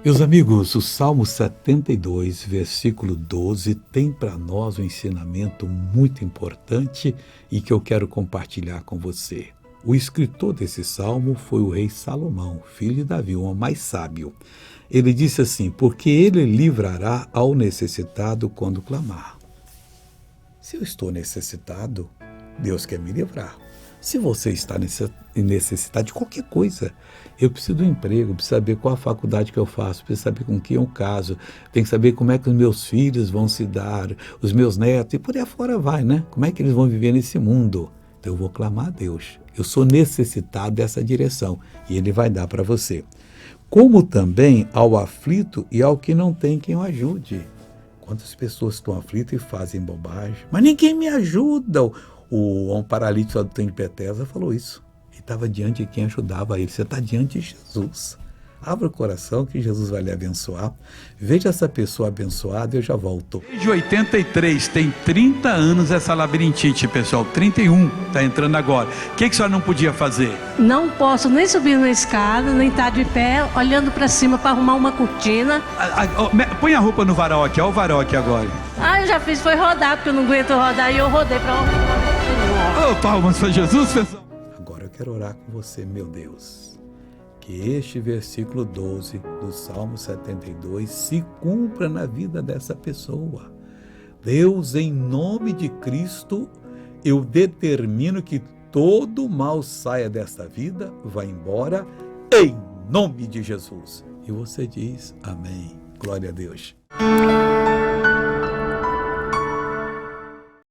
Meus amigos, o Salmo 72, versículo 12, tem para nós um ensinamento muito importante e que eu quero compartilhar com você. O escritor desse salmo foi o rei Salomão, filho de Davi, o homem mais sábio. Ele disse assim: porque ele livrará ao necessitado quando clamar. Se eu estou necessitado, Deus quer me livrar. Se você está em necessidade de qualquer coisa, eu preciso de um emprego, preciso saber qual a faculdade que eu faço, preciso saber com quem eu caso, tenho que saber como é que os meus filhos vão se dar, os meus netos, e por aí afora vai, né? Como é que eles vão viver nesse mundo? Então eu vou clamar a Deus. Eu sou necessitado dessa direção e Ele vai dar para você. Como também ao aflito e ao que não tem quem o ajude. Quantas pessoas estão aflitas e fazem bobagem, mas ninguém me ajuda. O homem paralítico do Tanque de Betesda falou isso. Ele estava diante de quem ajudava ele. Você está diante de Jesus. Abra o coração que Jesus vai lhe abençoar. Veja essa pessoa abençoada e eu já volto. Desde 83, tem 30 anos essa labirintite, pessoal. 31, está entrando agora. O que a senhora não podia fazer? Não posso nem subir na escada, nem estar de pé, olhando para cima para arrumar uma cortina. Põe a roupa no varal aqui, olha o varal aqui agora. Eu já fiz, foi rodar, porque eu não aguento rodar, e eu rodei para arrumar uma cortina. Palmas para Jesus, pessoal. Agora eu quero orar com você, meu Deus. Que este versículo 12 do Salmo 72 se cumpra na vida dessa pessoa. Deus, em nome de Cristo, eu determino que todo mal saia desta vida, vá embora, em nome de Jesus. E você diz amém. Glória a Deus.